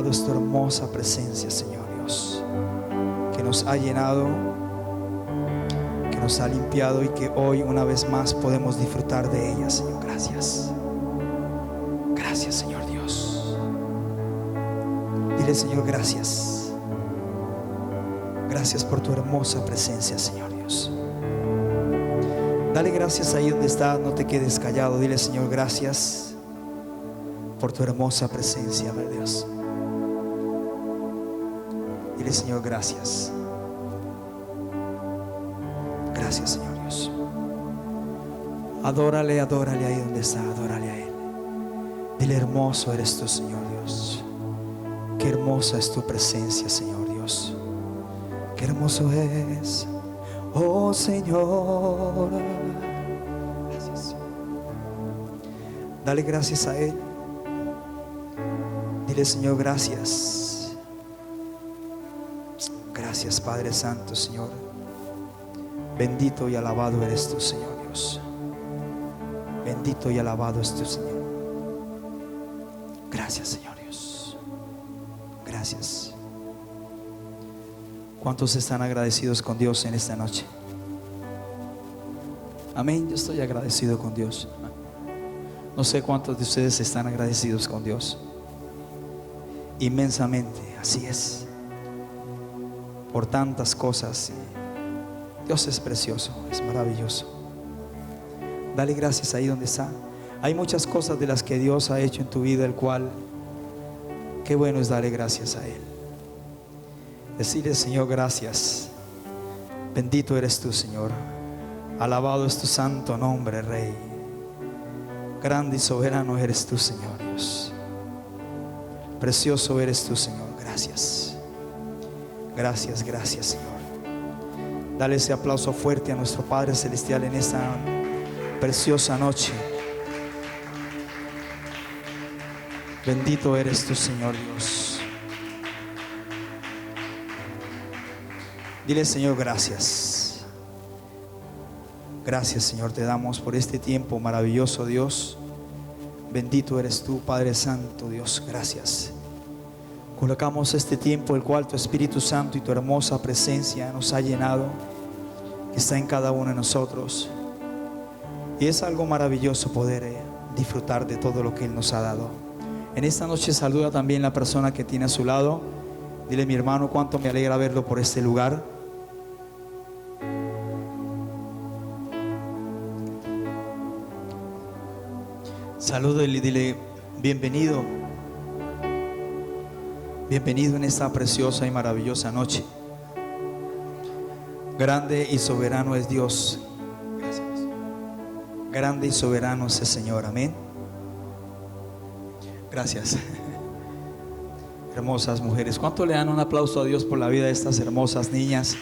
alabado es tu hermosa presencia, Señor Dios, que nos ha llenado, que nos ha limpiado y que hoy una vez más podemos disfrutar de ella, Señor. Gracias. Gracias, Señor Dios. Dile, Señor, gracias. Gracias por tu hermosa presencia, Señor Dios. Dale gracias ahí donde estás, no te quedes callado. Dile, Señor, gracias por tu hermosa presencia, mi Dios. Dile, Señor, gracias. Gracias, Señor Dios. Adórale, adórale ahí donde está, adórale a Él. Dile, hermoso eres tú, Señor Dios. Qué hermosa es tu presencia, Señor Dios. Qué hermoso es, oh Señor. Gracias. Dale gracias a Él. Dile, Señor, gracias. Gracias, Padre Santo, Señor. Bendito y alabado eres tú, Señor Dios. Bendito y alabado es tu Señor. Gracias, Señor Dios. Gracias. ¿Cuántos están agradecidos con Dios en esta noche? Amén. Yo estoy agradecido con Dios. No sé cuántos de ustedes están agradecidos con Dios. Inmensamente, así es. Por tantas cosas. Dios es precioso, es maravilloso. Dale gracias ahí donde está. Hay muchas cosas de las que Dios ha hecho en tu vida, el cual qué bueno es darle gracias a Él. Decirle, Señor, gracias. Bendito eres tú, Señor. Alabado es tu santo nombre, Rey. Grande y soberano eres tú, Señor Dios. Precioso eres tú, Señor. Gracias. Gracias, gracias, Señor. Dale ese aplauso fuerte a nuestro Padre Celestial en esta preciosa noche. Bendito eres tú, Señor Dios. Dile, Señor, gracias. Gracias, Señor, te damos por este tiempo maravilloso, Dios. Bendito eres tú, Padre Santo, Dios. Gracias. Colocamos este tiempo el cual tu Espíritu Santo y tu hermosa presencia nos ha llenado, que está en cada uno de nosotros. Y es algo maravilloso poder disfrutar de todo lo que Él nos ha dado. En esta noche saluda también la persona que tiene a su lado. Dile, mi hermano, cuánto me alegra verlo por este lugar. Saludo y dile, bienvenido. Bienvenido en esta preciosa y maravillosa noche. Grande y soberano es Dios. Gracias. Grande y soberano es el Señor. Amén. Gracias. Hermosas mujeres. ¿Cuánto le dan un aplauso a Dios por la vida de estas hermosas niñas?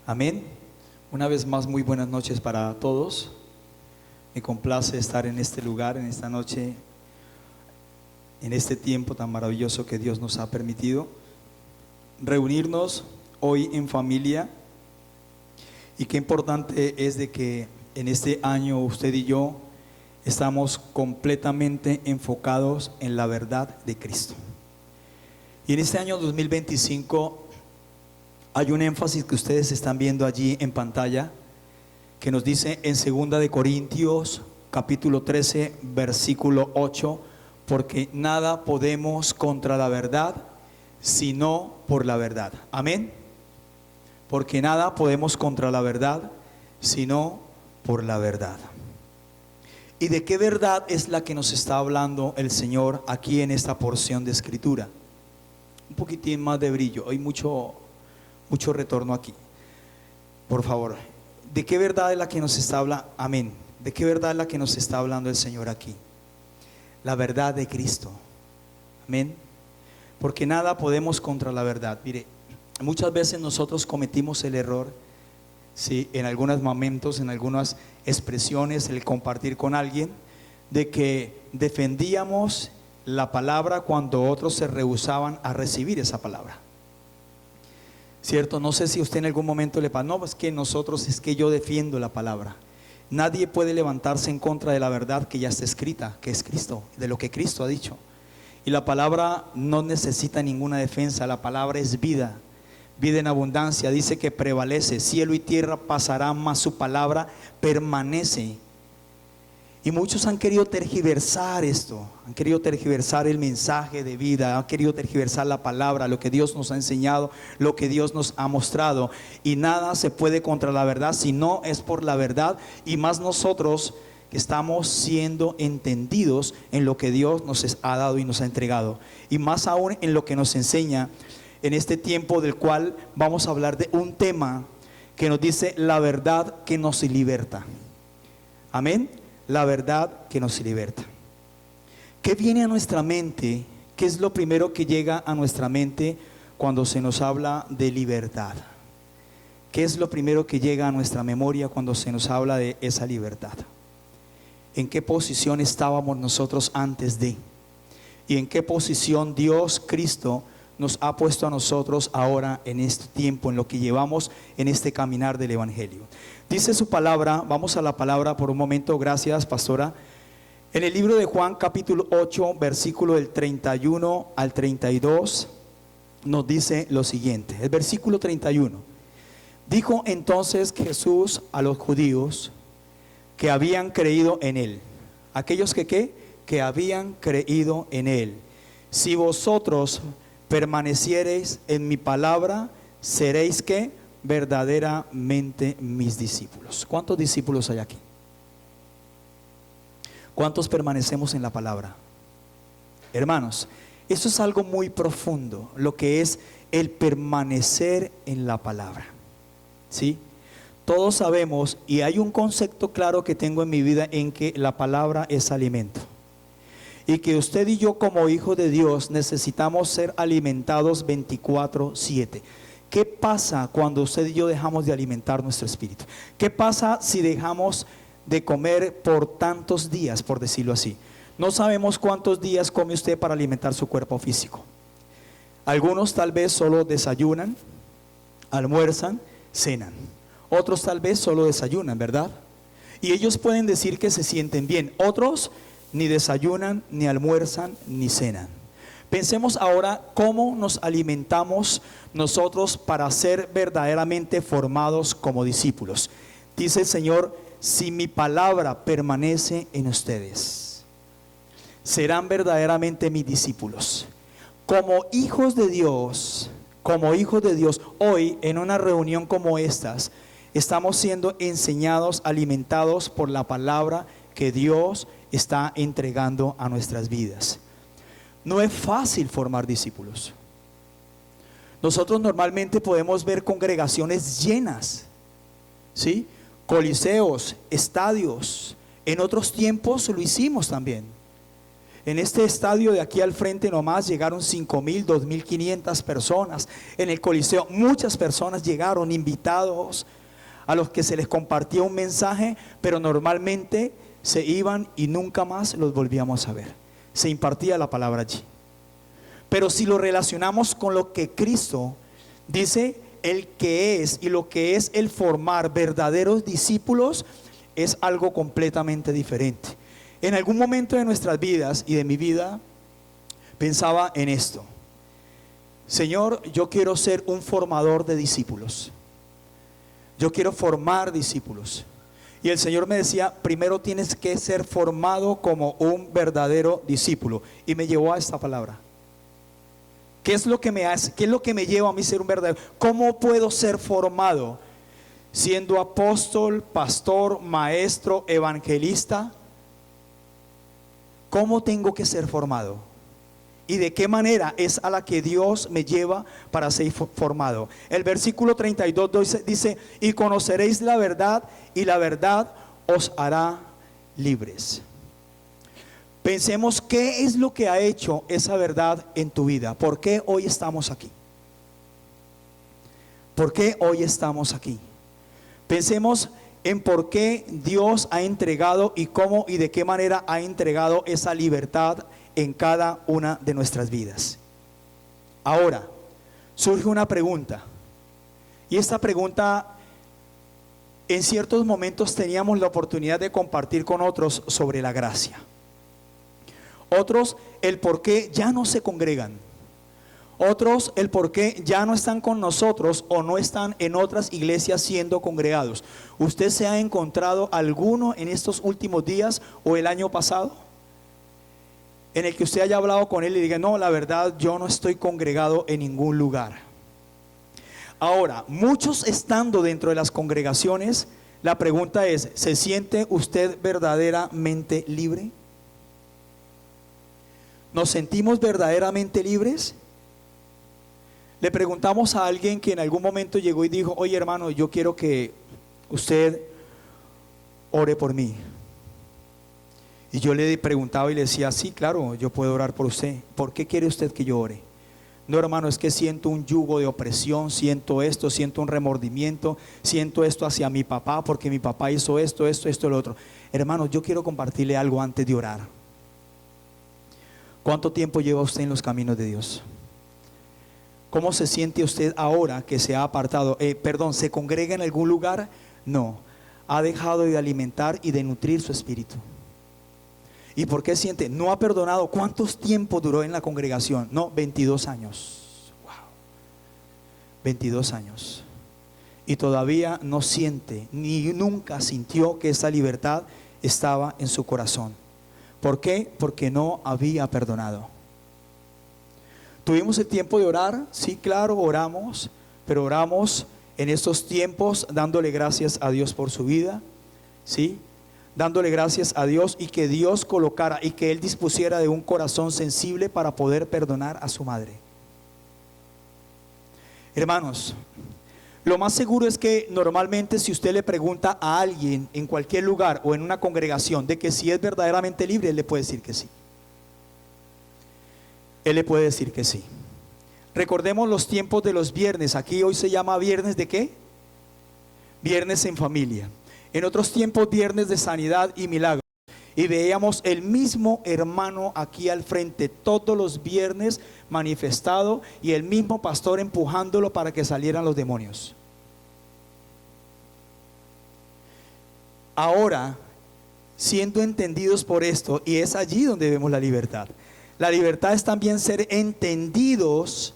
Amén. Una vez más, muy buenas noches para todos. Me complace estar en este lugar, en esta noche, en este tiempo tan maravilloso que Dios nos ha permitido reunirnos hoy en familia. Y qué importante es de que en este año usted y yo estamos completamente enfocados en la verdad de Cristo. Y en este año 2025 hay un énfasis que ustedes están viendo allí en pantalla, que nos dice en 2 de Corintios capítulo 13 versículo 8: porque nada podemos contra la verdad sino por la verdad. Amén. Porque nada podemos contra la verdad sino por la verdad. ¿Y de qué verdad es la que nos está hablando el Señor aquí en esta porción de escritura? Un poquitín más de brillo, hay mucho retorno aquí. Por favor, ¿de qué verdad es la que nos está hablando? Amén. ¿De qué verdad es la que nos está hablando el Señor aquí? La verdad de Cristo. Amén. Porque nada podemos contra la verdad. Mire, muchas veces nosotros cometimos el error, sí, en algunos momentos, en algunas expresiones, el compartir con alguien, de que defendíamos la palabra cuando otros se rehusaban a recibir esa palabra. ¿Cierto? No sé si usted en algún momento le pasa, no, es que nosotros, es que yo defiendo la palabra. Nadie puede levantarse en contra de la verdad que ya está escrita, que es Cristo, de lo que Cristo ha dicho. Y la palabra no necesita ninguna defensa, la palabra es vida, vida en abundancia. Dice que prevalece, cielo y tierra pasarán, mas su palabra permanece. Y muchos han querido tergiversar esto, han querido tergiversar el mensaje de vida, han querido tergiversar la palabra, lo que Dios nos ha enseñado, lo que Dios nos ha mostrado. Y nada se puede contra la verdad si no es por la verdad, y más nosotros que estamos siendo entendidos en lo que Dios nos ha dado y nos ha entregado. Y más aún en lo que nos enseña en este tiempo, del cual vamos a hablar de un tema que nos dice la verdad que nos liberta. Amén. La verdad que nos liberta. ¿Qué viene a nuestra mente? ¿Qué es lo primero que llega a nuestra mente cuando se nos habla de libertad? ¿Qué es lo primero que llega a nuestra memoria cuando se nos habla de esa libertad? ¿En qué posición estábamos nosotros antes de? ¿Y en qué posición Dios, Cristo, nos ha puesto a nosotros ahora en este tiempo, en lo que llevamos en este caminar del Evangelio? Dice su palabra, vamos a la palabra por un momento, gracias pastora. En el libro de Juan capítulo 8, versículo del 31 al 32, nos dice lo siguiente, el versículo 31. Dijo entonces Jesús a los judíos que habían creído en él, aquellos que habían creído en él: si vosotros permaneciereis en mi palabra, seréis verdaderamente mis discípulos. ¿Cuántos discípulos hay aquí? ¿Cuántos permanecemos en la palabra? Hermanos, eso es algo muy profundo, lo que es el permanecer en la palabra. ¿Sí? Todos sabemos, y hay un concepto claro que tengo en mi vida, en que la palabra es alimento. Y que usted y yo como hijos de Dios necesitamos ser alimentados 24/7. ¿Qué pasa cuando usted y yo dejamos de alimentar nuestro espíritu? ¿Qué pasa si dejamos de comer por tantos días, por decirlo así? No sabemos cuántos días come usted para alimentar su cuerpo físico. Algunos tal vez solo desayunan, almuerzan, cenan. Otros tal vez solo desayunan, ¿verdad? Y ellos pueden decir que se sienten bien. Otros ni desayunan, ni almuerzan, ni cenan. Pensemos ahora cómo nos alimentamos nosotros para ser verdaderamente formados como discípulos. Dice el Señor: si mi palabra permanece en ustedes, serán verdaderamente mis discípulos. Como hijos de Dios, hoy en una reunión como estas, estamos siendo enseñados, alimentados por la palabra que Dios está entregando a nuestras vidas. No es fácil formar discípulos. Nosotros normalmente podemos ver congregaciones llenas, ¿sí? Coliseos, estadios. En otros tiempos lo hicimos también. En este estadio de aquí al frente nomás llegaron 5,000, 2,500 personas. En el Coliseo muchas personas llegaron, invitados, a los que se les compartía un mensaje, pero normalmente se iban y nunca más los volvíamos a ver. Se impartía la palabra allí. Pero si lo relacionamos con lo que Cristo dice, el que es y lo que es el formar verdaderos discípulos, es algo completamente diferente. En algún momento de nuestras vidas y de mi vida pensaba en esto: Señor, yo quiero ser un formador de discípulos. Yo quiero formar discípulos. Y el Señor me decía: primero tienes que ser formado como un verdadero discípulo. Y me llevó a esta palabra. ¿Qué es lo que me hace? ¿Qué es lo que me lleva a mí ser un verdadero? ¿Cómo puedo ser formado siendo apóstol, pastor, maestro, evangelista? ¿Cómo tengo que ser formado? ¿Y de qué manera es a la que Dios me lleva para ser formado? El versículo 32 dice: y conoceréis la verdad, y la verdad os hará libres. Pensemos qué es lo que ha hecho esa verdad en tu vida. ¿Por qué hoy estamos aquí? ¿Por qué hoy estamos aquí? Pensemos en por qué Dios ha entregado y cómo y de qué manera ha entregado esa libertad en cada una de nuestras vidas. Ahora, surge una pregunta: Y esta pregunta, en ciertos momentos teníamos la oportunidad de compartir con otros sobre la gracia. Otros, el por qué ya no se congregan. Otros, el por qué ya no están con nosotros o no están en otras iglesias siendo congregados. ¿Usted se ha encontrado alguno en estos últimos días o el año pasado en el que usted haya hablado con él y diga, no, la verdad, yo no estoy congregado en ningún lugar? Ahora, muchos estando dentro de las congregaciones, la pregunta es, ¿se siente usted verdaderamente libre? ¿Nos sentimos verdaderamente libres? Le preguntamos a alguien que en algún momento llegó y dijo, oye hermano, yo quiero que usted ore por mí. Y yo le preguntaba y le decía, sí, claro, yo puedo orar por usted. ¿Por qué quiere usted que yo ore? No, hermano, es que siento un yugo de opresión, siento esto, siento un remordimiento, siento esto hacia mi papá porque mi papá hizo esto, lo otro. Hermano, yo quiero compartirle algo antes de orar. ¿Cuánto tiempo lleva usted en los caminos de Dios? ¿Cómo se siente usted ahora que se ha apartado? ¿Se congrega en algún lugar? No, ha dejado de alimentar y de nutrir su espíritu. ¿Y por qué siente? No ha perdonado. ¿Cuántos tiempos duró en la congregación? No, 22 años. Wow. 22 años. Y todavía no siente, ni nunca sintió que esa libertad estaba en su corazón. ¿Por qué? Porque no había perdonado. ¿Tuvimos el tiempo de orar? Sí, claro, oramos, pero oramos en estos tiempos dándole gracias a Dios por su vida, ¿sí? Dándole gracias a Dios y que Dios colocara y que Él dispusiera de un corazón sensible para poder perdonar a su madre. Hermanos, lo más seguro es que normalmente si usted le pregunta a alguien en cualquier lugar o en una congregación de que si es verdaderamente libre, él le puede decir que sí. Él le puede decir que sí. Recordemos los tiempos de los viernes. Aquí hoy se llama viernes de ¿qué? Viernes en familia. En otros tiempos viernes de sanidad y milagros. Y veíamos el mismo hermano aquí al frente todos los viernes manifestado y el mismo pastor empujándolo para que salieran los demonios. Ahora, siendo entendidos por esto, y es allí donde vemos la libertad. La libertad es también ser entendidos.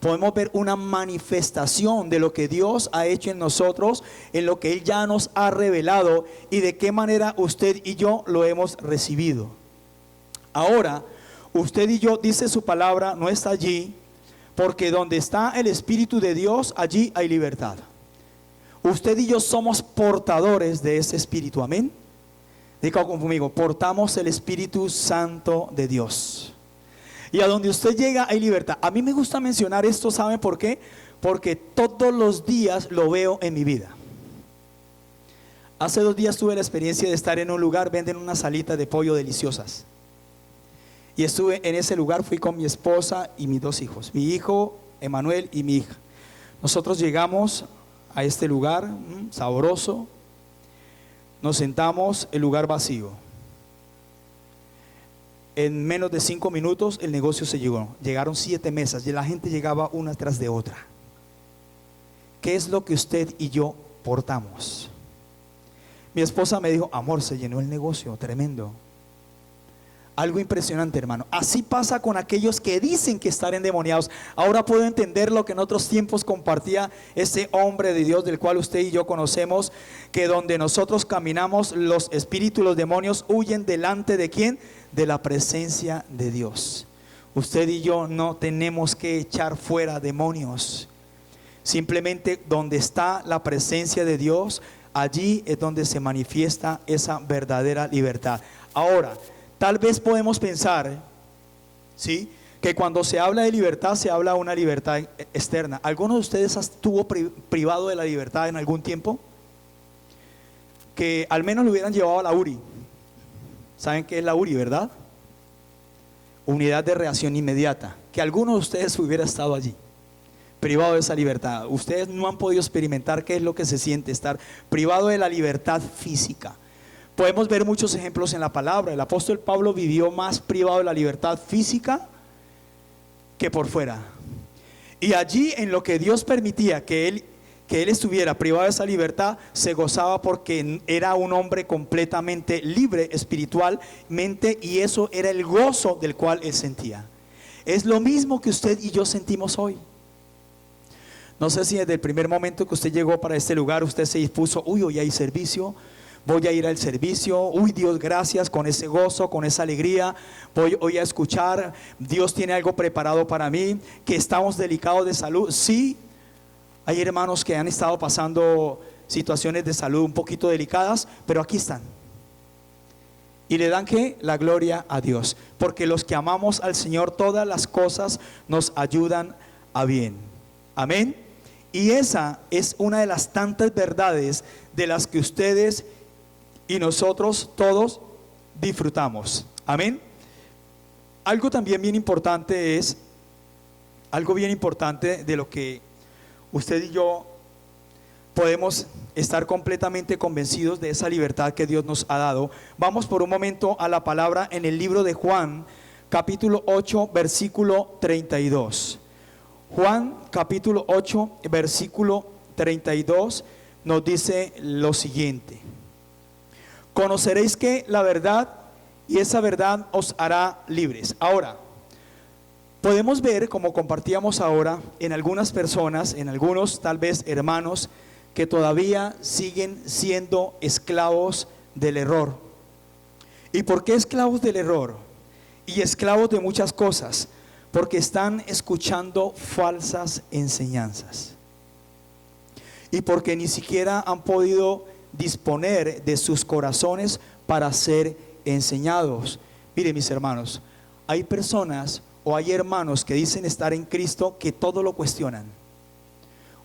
Podemos ver una manifestación de lo que Dios ha hecho en nosotros, en lo que Él ya nos ha revelado y de qué manera usted y yo lo hemos recibido. Ahora, usted y yo, dice su palabra, no está allí, porque donde está el Espíritu de Dios, allí hay libertad. Usted y yo somos portadores de ese Espíritu, amén. Diga conmigo, portamos el Espíritu Santo de Dios. Y a donde usted llega hay libertad. A mí me gusta mencionar esto, ¿saben por qué? Porque todos los días lo veo en mi vida. Hace 2 días tuve la experiencia de estar en un lugar, venden unas salitas de pollo deliciosas. Y estuve en ese lugar, fui con mi esposa y mis 2 hijos, mi hijo Emanuel y mi hija. Nosotros llegamos a este lugar, sabroso, nos sentamos, el lugar vacío. En menos de 5 minutos el negocio se llegó. Llegaron 7 mesas y la gente llegaba una tras de otra. ¿Qué es lo que usted y yo portamos? Mi esposa me dijo, amor, se llenó el negocio, tremendo. Algo impresionante, hermano. Así pasa con aquellos que dicen que están endemoniados. Ahora puedo entender lo que en otros tiempos compartía ese hombre de Dios del cual usted y yo conocemos, que donde nosotros caminamos, los espíritus, los demonios huyen delante de ¿quién? De la presencia de Dios. Usted y yo no tenemos que echar fuera demonios. Simplemente donde está la presencia de Dios, allí es donde se manifiesta esa verdadera libertad. Ahora, tal vez podemos pensar, ¿sí?, que cuando se habla de libertad, se habla de una libertad externa. ¿Alguno de ustedes estuvo privado de la libertad en algún tiempo? Que al menos lo hubieran llevado a la URI. ¿Saben qué es la URI, verdad? Unidad de reacción inmediata. Que alguno de ustedes hubiera estado allí, privado de esa libertad. Ustedes no han podido experimentar qué es lo que se siente estar privado de la libertad física. Podemos ver muchos ejemplos en la palabra. El apóstol Pablo vivió más privado de la libertad física que por fuera. Y allí, en lo que Dios permitía que que él estuviera privado de esa libertad, se gozaba porque era un hombre completamente libre espiritualmente, y eso era el gozo del cual él sentía. Es lo mismo que usted y yo sentimos hoy. No sé si desde el primer momento que usted llegó para este lugar, usted se dispuso: uy, hoy hay servicio, voy a ir al servicio, uy, Dios, gracias, con ese gozo, con esa alegría, voy hoy a escuchar, Dios tiene algo preparado para mí, que estamos delicados de salud. Sí, hay hermanos que han estado pasando situaciones de salud un poquito delicadas, pero aquí están. Y le dan ¿qué? La gloria a Dios, porque los que amamos al Señor, todas las cosas nos ayudan a bien. Amén. Y esa es una de las tantas verdades de las que ustedes y nosotros todos disfrutamos. Amén. Algo también bien importante es, algo bien importante de lo que usted y yo podemos estar completamente convencidos de esa libertad que Dios nos ha dado. Vamos por un momento a la palabra en el libro de Juan, capítulo 8, versículo 32. Juan capítulo 8, versículo 32 nos dice lo siguiente: conoceréis que la verdad, y esa verdad os hará libres. Ahora, podemos ver, como compartíamos ahora, en algunas personas, en algunos tal vez hermanos, que todavía siguen siendo esclavos del error. ¿Y por qué esclavos del error? Y esclavos de muchas cosas. Porque están escuchando falsas enseñanzas, y porque ni siquiera han podido disponer de sus corazones para ser enseñados. Mire, mis hermanos, hay personas o hay hermanos que dicen estar en Cristo, que todo lo cuestionan.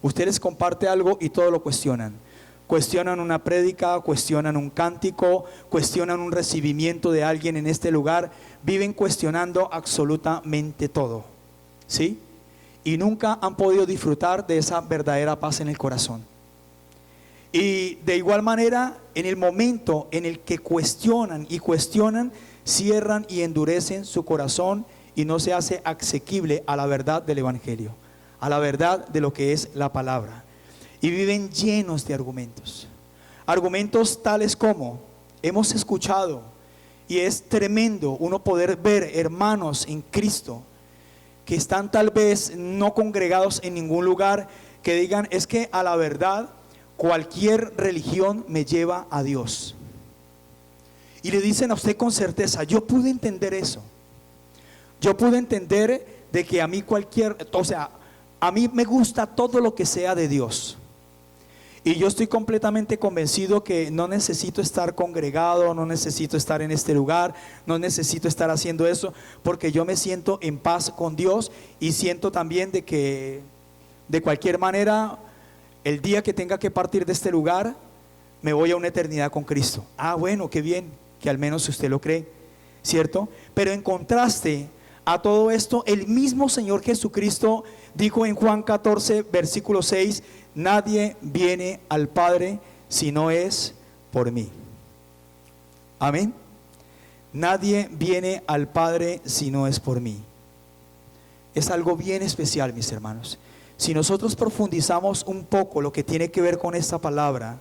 Usted les comparte algo y todo lo cuestionan. Cuestionan una prédica, cuestionan un cántico, cuestionan un recibimiento de alguien en este lugar. Viven cuestionando absolutamente todo, ¿sí? Y nunca han podido disfrutar de esa verdadera paz en el corazón. Y de igual manera, en el momento en el que cuestionan y cuestionan, cierran y endurecen su corazón y no se hace asequible a la verdad del evangelio, a la verdad de lo que es la palabra. Y viven llenos de argumentos. Argumentos tales como hemos escuchado, y es tremendo uno poder ver hermanos en Cristo que están tal vez no congregados en ningún lugar, que digan: es que a la verdad cualquier religión me lleva a Dios. Y le dicen a usted con certeza: yo pude entender eso. Yo pude entender de que a mí a mí me gusta todo lo que sea de Dios. Y yo estoy completamente convencido que no necesito estar congregado, no necesito estar en este lugar, no necesito estar haciendo eso, porque yo me siento en paz con Dios, y siento también de que de cualquier manera, el día que tenga que partir de este lugar, me voy a una eternidad con Cristo. Ah, bueno, qué bien, que al menos usted lo cree, ¿cierto? Pero en contraste a todo esto, el mismo Señor Jesucristo dijo en Juan 14, versículo 6: nadie viene al Padre si no es por mí. Amén. Nadie viene al Padre si no es por mí. Es algo bien especial, mis hermanos. Si nosotros profundizamos un poco lo que tiene que ver con esta palabra,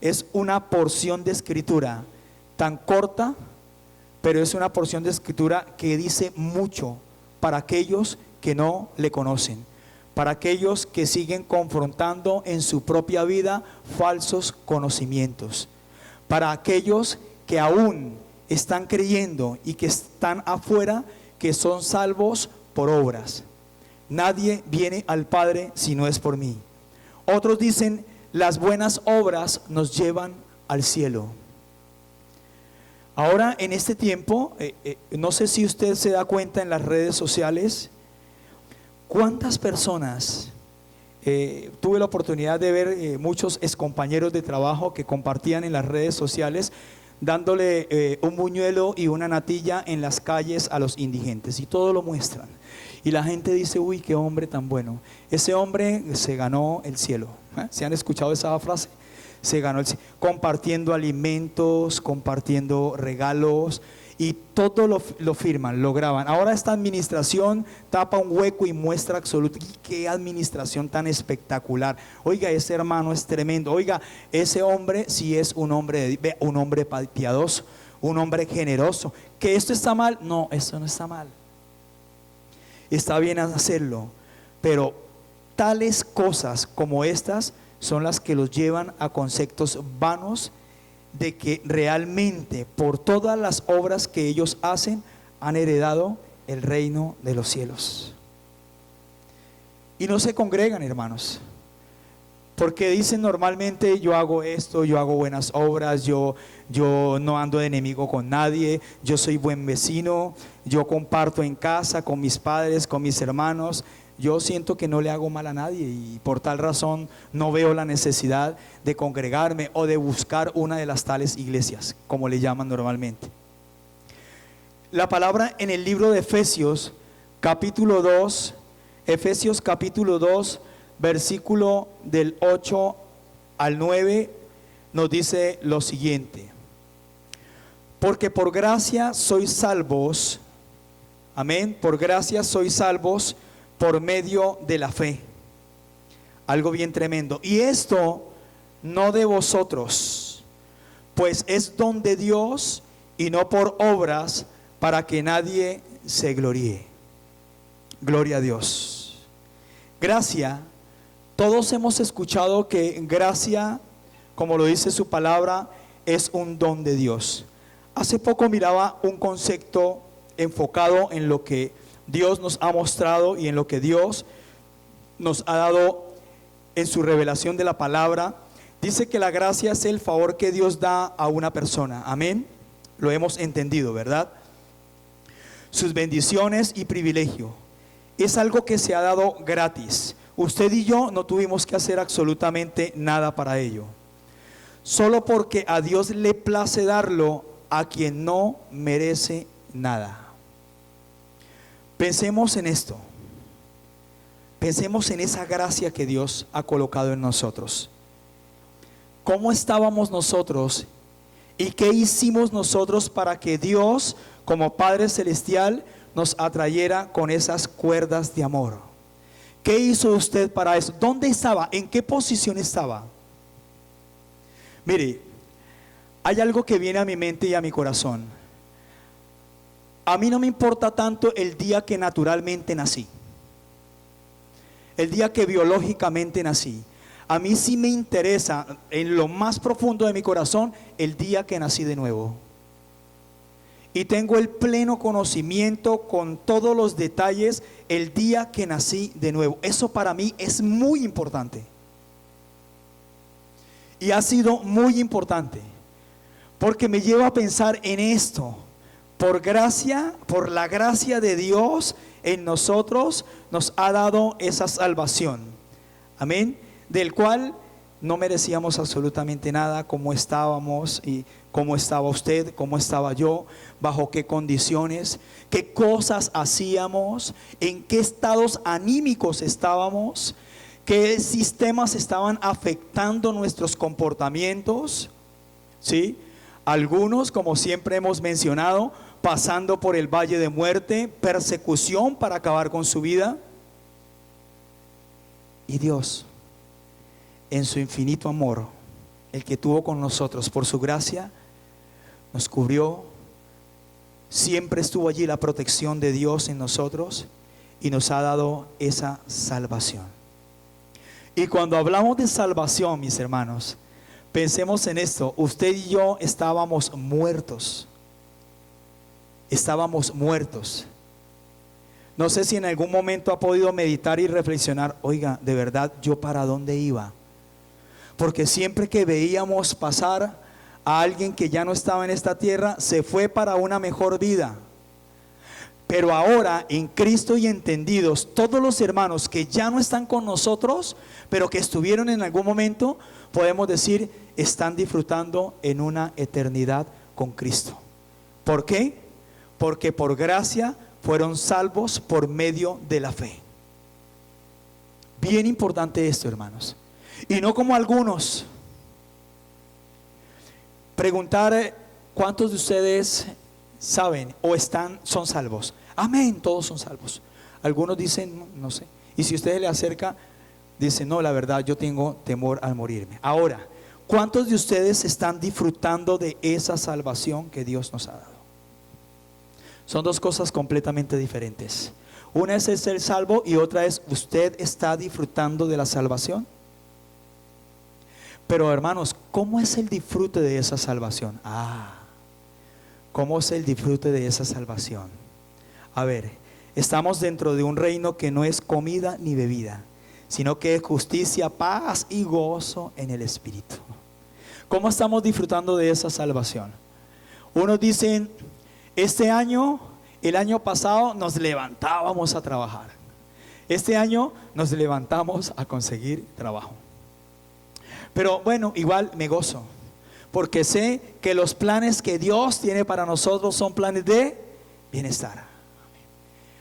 es una porción de escritura tan corta, pero es una porción de escritura que dice mucho para aquellos que no le conocen, para aquellos que siguen confrontando en su propia vida falsos conocimientos, para aquellos que aún están creyendo y que están afuera, que son salvos por obras. Nadie viene al Padre si no es por mí. Otros dicen: las buenas obras nos llevan al cielo. Ahora, en este tiempo, no sé si usted se da cuenta en las redes sociales, cuántas personas, tuve la oportunidad de ver muchos excompañeros de trabajo que compartían en las redes sociales, dándole un buñuelo y una natilla en las calles a los indigentes, y todo lo muestran. Y la gente dice: uy, qué hombre tan bueno, ese hombre se ganó el cielo. ¿Se han escuchado esa frase? Se ganó el cielo, compartiendo alimentos, compartiendo regalos, y todo lo firman, lo graban. Ahora esta administración tapa un hueco y muestra absoluto. Qué administración tan espectacular. Oiga, ese hermano es tremendo. Oiga, ese hombre sí es un hombre piadoso, un hombre generoso. ¿Que esto está mal? No, esto no está mal. Está bien hacerlo, pero tales cosas como estas son las que los llevan a conceptos vanos de que realmente por todas las obras que ellos hacen han heredado el reino de los cielos. Y no se congregan, hermanos, porque dicen normalmente: yo hago esto, yo hago buenas obras, yo no ando de enemigo con nadie, yo soy buen vecino, yo comparto en casa con mis padres, con mis hermanos, yo siento que no le hago mal a nadie y por tal razón no veo la necesidad de congregarme o de buscar una de las tales iglesias, como le llaman normalmente. La palabra en el libro de Efesios capítulo 2, versículo del 8 al 9 nos dice lo siguiente: porque por gracia sois salvos, amén, por gracia sois salvos por medio de la fe. Algo bien tremendo. Y esto no de vosotros, pues es don de Dios, y no por obras, para que nadie se gloríe. Gloria a Dios. Gracia, todos hemos escuchado que gracia, como lo dice su palabra, es un don de Dios. Hace poco miraba un concepto enfocado en lo que Dios nos ha mostrado y en lo que Dios nos ha dado en su revelación de la palabra. Dice que la gracia es el favor que Dios da a una persona. Amén. Lo hemos entendido, ¿verdad? Sus bendiciones y privilegio es algo que se ha dado gratis. Usted y yo no tuvimos que hacer absolutamente nada para ello, solo porque a Dios le place darlo a quien no merece nada. Pensemos en esto. Pensemos en esa gracia que Dios ha colocado en nosotros. ¿Cómo estábamos nosotros y qué hicimos nosotros para que Dios, como Padre Celestial, nos atrayera con esas cuerdas de amor? ¿Qué hizo usted para eso? ¿Dónde estaba? ¿En qué posición estaba? Mire, hay algo que viene a mi mente y a mi corazón. A mí no me importa tanto el día que naturalmente nací, el día que biológicamente nací. A mí sí me interesa en lo más profundo de mi corazón el día que nací de nuevo. Y tengo el pleno conocimiento con todos los detalles el día que nací de nuevo. Eso para mí es muy importante. Y ha sido muy importante porque me lleva a pensar en esto. Por gracia, por la gracia de Dios en nosotros, nos ha dado esa salvación. Amén. Del cual no merecíamos absolutamente nada, como estábamos y cómo estaba usted, cómo estaba yo, bajo qué condiciones, qué cosas hacíamos, en qué estados anímicos estábamos, qué sistemas estaban afectando nuestros comportamientos, ¿sí? Algunos, como siempre hemos mencionado, pasando por el valle de muerte, persecución para acabar con su vida. Y Dios, en su infinito amor, el que tuvo con nosotros por su gracia, nos cubrió. Siempre estuvo allí la protección de Dios en nosotros y nos ha dado esa salvación. Y cuando hablamos de salvación, mis hermanos, pensemos en esto. Usted y yo estábamos muertos. Estábamos muertos. No sé si en algún momento ha podido meditar y reflexionar: oiga, de verdad, ¿yo para dónde iba? Porque siempre que veíamos pasar a alguien que ya no estaba en esta tierra, se fue para una mejor vida. Pero ahora en Cristo y entendidos, todos los hermanos que ya no están con nosotros, pero que estuvieron en algún momento, podemos decir, están disfrutando en una eternidad con Cristo. ¿Por qué? Porque por gracia fueron salvos por medio de la fe. Bien importante esto, hermanos. Y no como algunos. Preguntar: ¿cuántos de ustedes saben o son salvos? Amén, todos son salvos. Algunos dicen, no, no sé. Y si usted le acerca, dice, no, la verdad, yo tengo temor al morirme. Ahora, ¿cuántos de ustedes están disfrutando de esa salvación que Dios nos ha dado? Son dos cosas completamente diferentes. Una es ser salvo y otra es, ¿usted está disfrutando de la salvación? Pero hermanos, ¿cómo es el disfrute de esa salvación? ¿Cómo es el disfrute de esa salvación? A ver, estamos dentro de un reino que no es comida ni bebida, sino que es justicia, paz y gozo en el Espíritu. ¿Cómo estamos disfrutando de esa salvación? Unos dicen, el año pasado nos levantábamos a trabajar. Este año nos levantamos a conseguir trabajo. Pero bueno, igual me gozo, porque sé que los planes que Dios tiene para nosotros son planes de bienestar.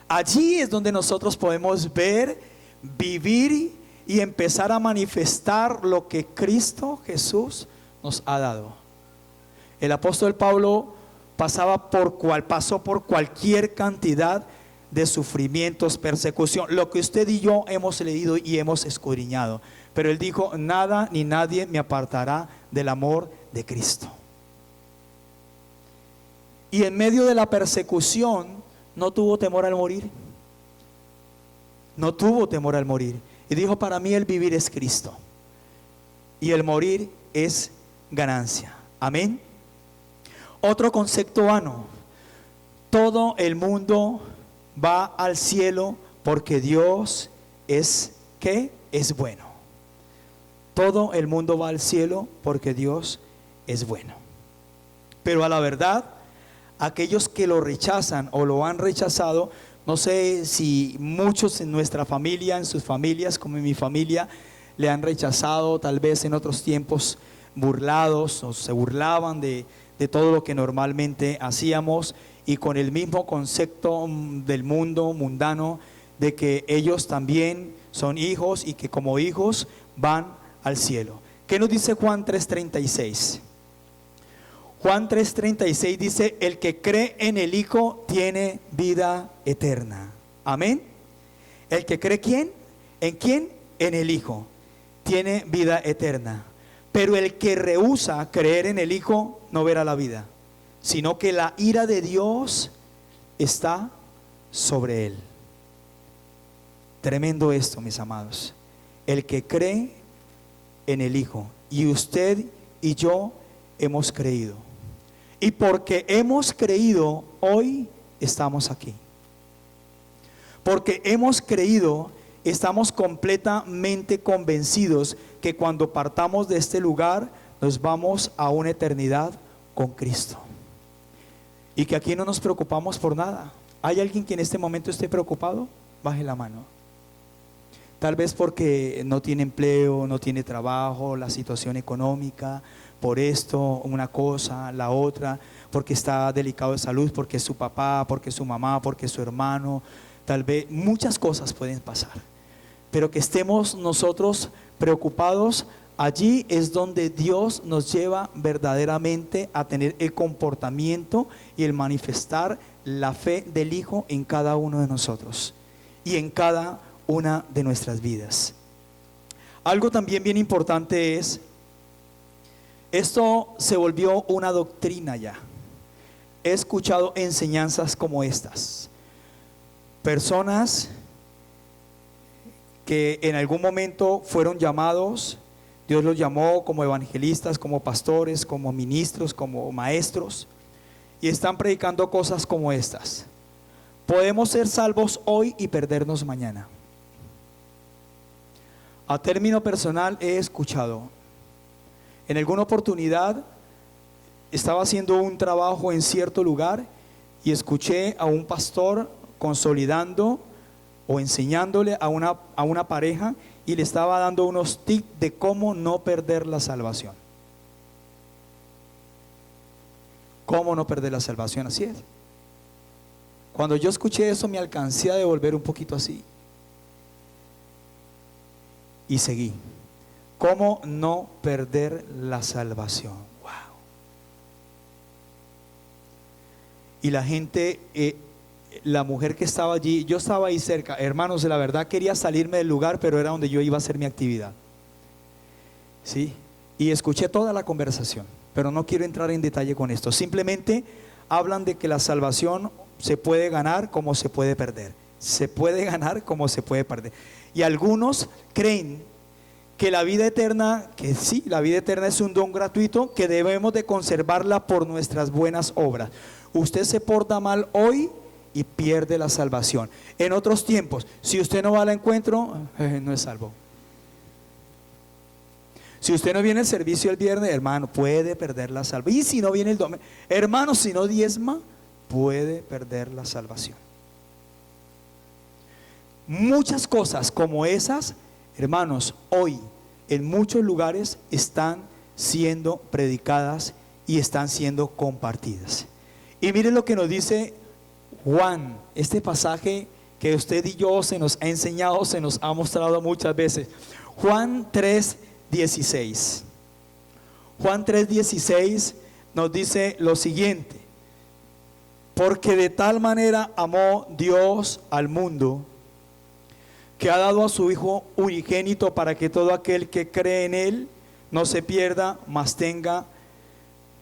Allí es donde nosotros podemos ver, vivir y empezar a manifestar lo que Cristo Jesús nos ha dado. El apóstol Pablo pasó por cualquier cantidad de sufrimientos, persecución, lo que usted y yo hemos leído y hemos escudriñado. Pero él dijo, nada ni nadie me apartará del amor de Cristo. Y en medio de la persecución no tuvo temor al morir. No tuvo temor al morir. Y dijo, para mí el vivir es Cristo y el morir es ganancia. Amén. Otro concepto vano: todo el mundo va al cielo porque Dios es, ¿qué? Es bueno. Todo el mundo va al cielo porque Dios es bueno. Pero a la verdad, aquellos que lo rechazan o lo han rechazado, no sé si muchos en nuestra familia, en sus familias, como en mi familia, le han rechazado, tal vez en otros tiempos burlados o se burlaban de todo lo que normalmente hacíamos, y con el mismo concepto del mundo mundano de que ellos también son hijos y que como hijos van al cielo. ¿Qué nos dice Juan 3:36? Juan 3:36 dice, el que cree en el Hijo tiene vida eterna. Amén. El que cree, ¿quién? ¿En quién? En el Hijo. Tiene vida eterna. Pero el que rehúsa creer en el Hijo no verá la vida, sino que la ira de Dios está sobre él. Tremendo esto, mis amados. El que cree en el Hijo, y usted y yo hemos creído, y porque hemos creído, hoy estamos aquí. Porque hemos creído, estamos completamente convencidos que cuando partamos de este lugar nos vamos a una eternidad con Cristo, y que aquí no nos preocupamos por nada. ¿Hay alguien que en este momento esté preocupado? Baje la mano. Tal vez porque no tiene empleo, no tiene trabajo, la situación económica, por esto, una cosa, la otra, porque está delicado de salud, porque es su papá, porque es su mamá, porque es su hermano. Tal vez muchas cosas pueden pasar, pero que estemos nosotros preocupados, allí es donde Dios nos lleva verdaderamente a tener el comportamiento y el manifestar la fe del Hijo en cada uno de nosotros y en cada una de nuestras vidas. Algo también bien importante es, esto se volvió una doctrina ya. He escuchado enseñanzas como estas. Personas que en algún momento fueron llamados, Dios los llamó como evangelistas, como pastores, como ministros, como maestros, y están predicando cosas como estas: podemos ser salvos hoy y perdernos mañana. A término personal he escuchado, en alguna oportunidad estaba haciendo un trabajo en cierto lugar y escuché a un pastor consolidando o enseñándole a una pareja, y le estaba dando unos tips de cómo no perder la salvación. ¿Cómo no perder la salvación? Así es. Cuando yo escuché eso me alcancé a devolver un poquito así y seguí. ¿Cómo no perder la salvación? Wow. y la gente, la mujer que estaba allí, yo estaba ahí cerca, hermanos, de la verdad quería salirme del lugar, pero era donde yo iba a hacer mi actividad, ¿sí? Y escuché toda la conversación, pero no quiero entrar en detalle con esto. Simplemente hablan de que la salvación se puede ganar como se puede perder. Se puede ganar como se puede perder. Y algunos creen que la vida eterna, que sí, la vida eterna es un don gratuito, que debemos de conservarla por nuestras buenas obras. Usted se porta mal hoy y pierde la salvación. En otros tiempos, si usted no va al encuentro, no es salvo. Si usted no viene al servicio el viernes, hermano, puede perder la salvación. Y si no viene el domingo, hermano, si no diezma, puede perder la salvación. Muchas cosas como esas, hermanos, hoy en muchos lugares están siendo predicadas y están siendo compartidas. Y miren lo que nos dice Juan, este pasaje que usted y yo se nos ha enseñado, se nos ha mostrado muchas veces. Juan 3:16. Juan 3:16 nos dice lo siguiente: porque de tal manera amó Dios al mundo, que ha dado a su Hijo unigénito, para que todo aquel que cree en Él no se pierda, mas tenga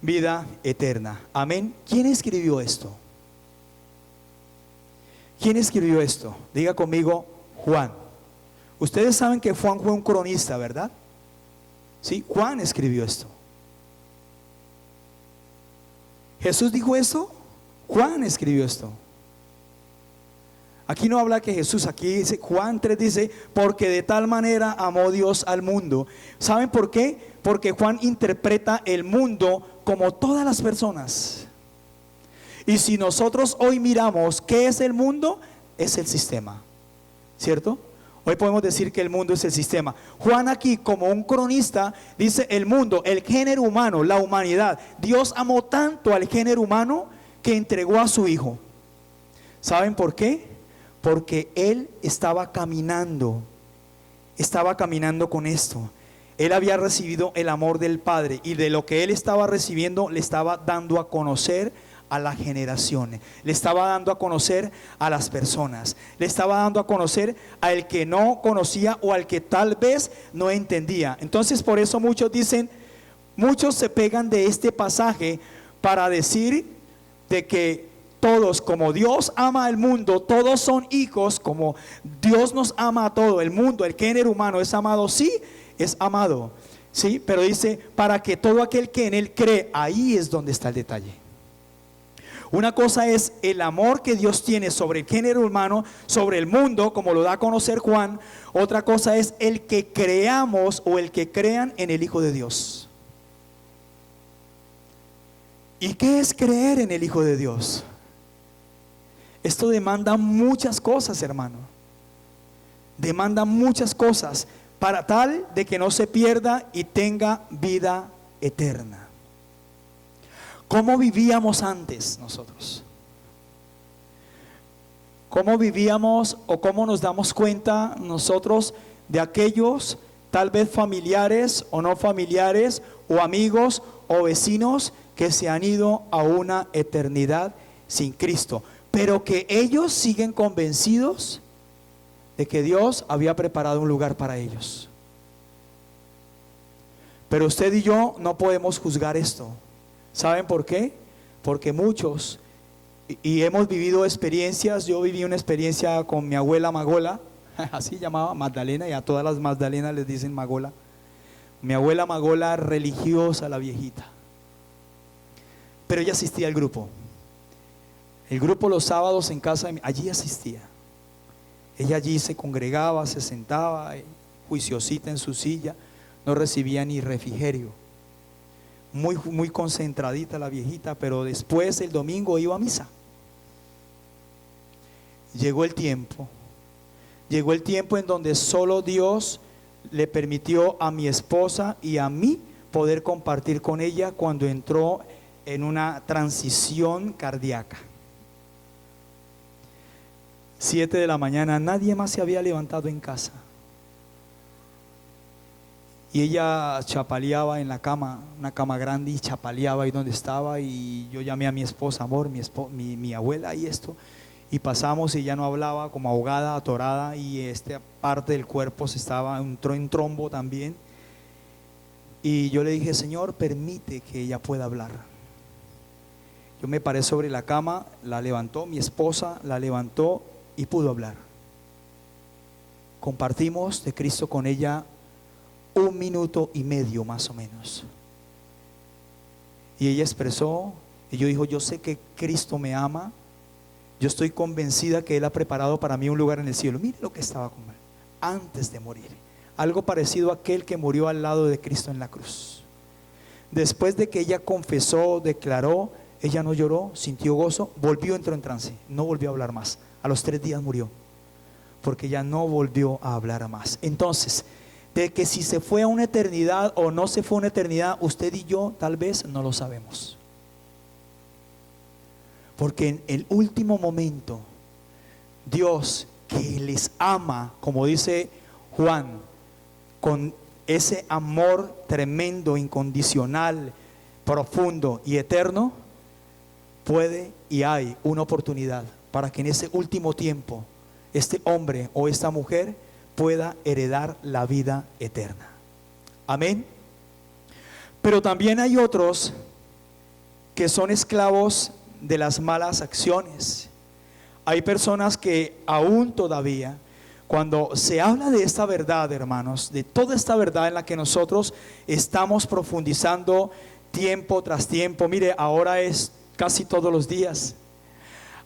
vida eterna. Amén. ¿Quién escribió esto? ¿Quién escribió esto? Diga conmigo, Juan. Ustedes saben que Juan fue un cronista, ¿verdad? Sí, Juan escribió esto. ¿Jesús dijo esto? Juan escribió esto. Aquí no habla que Jesús, aquí dice, Juan 3 dice, porque de tal manera amó Dios al mundo. ¿Saben por qué? Porque Juan interpreta el mundo como todas las personas. Y si nosotros hoy miramos qué es el mundo, es el sistema, ¿cierto? Hoy podemos decir que el mundo es el sistema. Juan aquí, como un cronista, dice el mundo, el género humano, la humanidad. Dios amó tanto al género humano que entregó a su Hijo. ¿Saben por qué? Porque Él estaba caminando con esto. Él había recibido el amor del Padre, y de lo que Él estaba recibiendo le estaba dando a conocer a las generaciones, le estaba dando a conocer a las personas, le estaba dando a conocer al que no conocía o al que tal vez no entendía. Entonces por eso muchos dicen, muchos se pegan de este pasaje para decir de que todos, como Dios ama al mundo, todos son hijos, como Dios nos ama a todo el mundo, el género humano es amado, sí, es amado, sí, pero dice, para que todo aquel que en Él cree, ahí es donde está el detalle. Una cosa es el amor que Dios tiene sobre el género humano, sobre el mundo, como lo da a conocer Juan. Otra cosa es el que creamos o el que crean en el Hijo de Dios. ¿Y qué es creer en el Hijo de Dios? Esto demanda muchas cosas, hermano. Demanda muchas cosas para tal de que no se pierda y tenga vida eterna. ¿Cómo vivíamos antes nosotros? ¿Cómo vivíamos o cómo nos damos cuenta nosotros de aquellos tal vez familiares o no familiares o amigos o vecinos que se han ido a una eternidad sin Cristo, pero que ellos siguen convencidos de que Dios había preparado un lugar para ellos? Pero usted y yo no podemos juzgar esto. ¿Saben por qué? Porque muchos, y hemos vivido experiencias. Yo viví una experiencia con mi abuela Magola, así llamaba, Magdalena, y a todas las Magdalenas les dicen Magola. Mi abuela Magola, religiosa, la viejita, pero ella asistía al grupo. El grupo los sábados en casa, allí asistía. Ella allí se congregaba, se sentaba, juiciosita en su silla, no recibía ni refrigerio. Muy concentradita la viejita, pero después el domingo iba a misa. Llegó el tiempo en donde solo Dios le permitió a mi esposa y a mí poder compartir con ella cuando entró en una transición cardíaca. 7 de la mañana, nadie más se había levantado en casa. Y ella chapaleaba en la cama, una cama grande, y chapaleaba ahí donde estaba. Y yo llamé a mi esposa, amor, mi abuela y esto. Y pasamos y ella no hablaba, como ahogada, atorada. Y esta parte del cuerpo entró en trombo también. Y yo le dije, Señor, permite que ella pueda hablar. Yo me paré sobre la cama, la levantó, mi esposa la levantó y pudo hablar. Compartimos de Cristo con ella 1 minuto y medio más o menos. Y ella expresó, y yo dijo, yo sé que Cristo me ama, yo estoy convencida que Él ha preparado para mí un lugar en el cielo. Mire lo que estaba con él antes de morir. Algo parecido a aquel que murió al lado de Cristo en la cruz. Después de que ella confesó, declaró, ella no lloró, sintió gozo, entró en trance, no volvió a hablar más. A los 3 días murió, porque ella no volvió a hablar más. Entonces, de que si se fue a una eternidad o no se fue a una eternidad, usted y yo tal vez no lo sabemos. Porque en el último momento, Dios, que les ama, como dice Juan, con ese amor tremendo, incondicional, profundo y eterno, puede y hay una oportunidad para que en ese último tiempo este hombre o esta mujer pueda heredar la vida eterna. Amén. Pero también hay otros que son esclavos de las malas acciones. Hay personas que aún todavía, cuando se habla de esta verdad, hermanos, de toda esta verdad en la que nosotros estamos profundizando tiempo tras tiempo, mire, ahora es casi todos los días.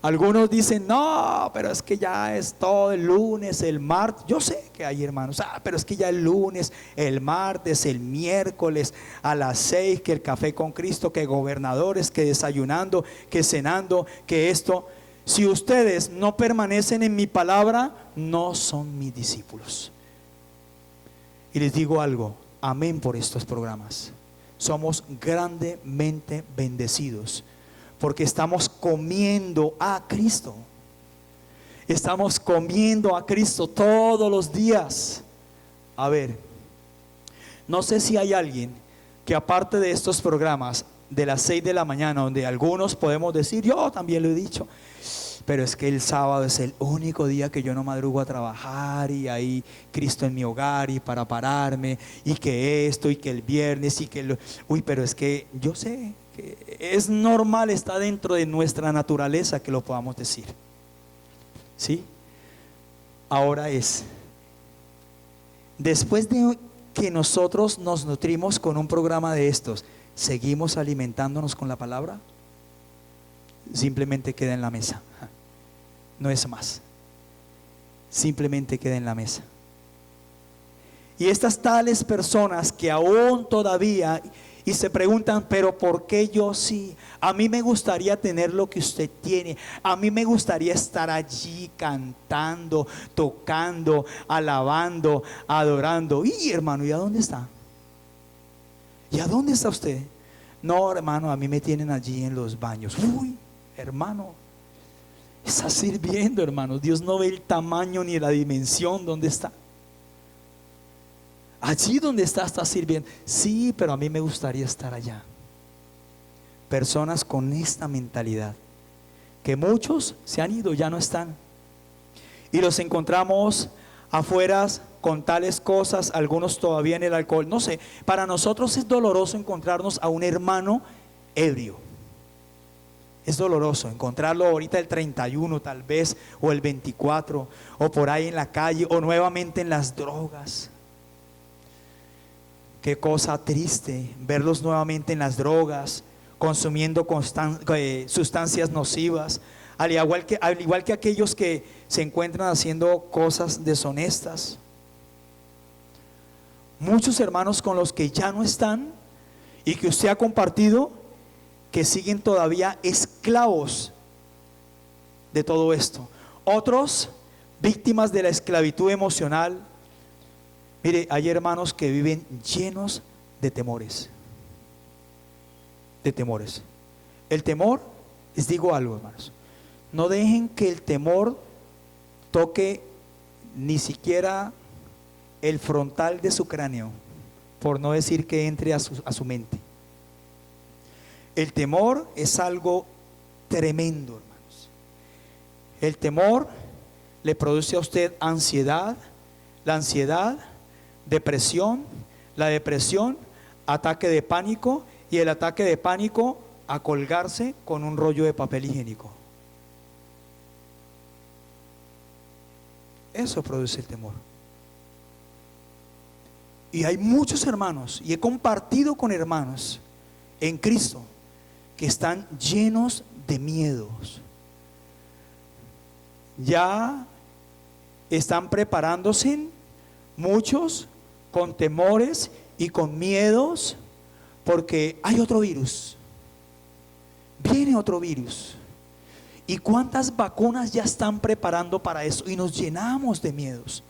Algunos dicen, no, pero es que ya es todo el lunes, el martes. Yo sé que hay hermanos, pero es que ya el lunes, el martes, el miércoles a las 6, que el café con Cristo, que gobernadores, que desayunando, que cenando, que esto. Si ustedes no permanecen en mi palabra, no son mis discípulos. Y les digo algo, amén por estos programas. Somos grandemente bendecidos, porque estamos comiendo a Cristo. Estamos comiendo a Cristo todos los días. A ver, no sé si hay alguien que aparte de estos programas de las 6 de la mañana, donde algunos podemos decir, yo también lo he dicho, pero es que el sábado es el único día que yo no madrugo a trabajar, y ahí Cristo en mi hogar, y para pararme, y que esto, y que el viernes, y que pero es que yo sé que es normal, está dentro de nuestra naturaleza que lo podamos decir. ¿Sí? Ahora después de que nosotros nos nutrimos con un programa de estos, ¿seguimos alimentándonos con la palabra? Simplemente queda en la mesa, no es más. Simplemente queda en la mesa. Y estas tales personas que aún todavía y se preguntan, pero ¿por qué yo sí? A mí me gustaría tener lo que usted tiene. A mí me gustaría estar allí cantando, tocando, alabando, adorando. Y hermano, ¿y a dónde está? ¿Y a dónde está usted? No, hermano, a mí me tienen allí en los baños. Uy, hermano, está sirviendo, hermano. Dios no ve el tamaño ni la dimensión donde está. Allí donde está sirviendo. Sí, pero a mí me gustaría estar allá. Personas con esta mentalidad, que muchos se han ido, ya no están, y los encontramos afuera con tales cosas, algunos todavía en el alcohol. No sé, para nosotros es doloroso encontrarnos a un hermano ebrio. Es doloroso encontrarlo ahorita el 31 tal vez, o el 24, o por ahí en la calle, o nuevamente en las drogas. Qué cosa triste verlos nuevamente en las drogas, consumiendo sustancias nocivas, al igual que aquellos que se encuentran haciendo cosas deshonestas. Muchos hermanos con los que ya no están y que usted ha compartido, que siguen todavía esclavos de todo esto. Otros víctimas de la esclavitud emocional. Mire, hay hermanos que viven llenos de temores. De temores. El temor, les digo algo, hermanos, no dejen que el temor toque ni siquiera el frontal de su cráneo. por no decir que entre a su mente. El temor es algo tremendo, hermanos. El temor le produce a usted ansiedad, la ansiedad, depresión, la depresión, ataque de pánico, y el ataque de pánico a colgarse con un rollo de papel higiénico. Eso produce el temor. Y hay muchos hermanos, y he compartido con hermanos en Cristo, que están llenos de miedos. Ya están preparándose muchos con temores y con miedos, porque hay otro virus, viene otro virus. ¿Y cuántas vacunas ya están preparando para eso? Y nos llenamos de miedos.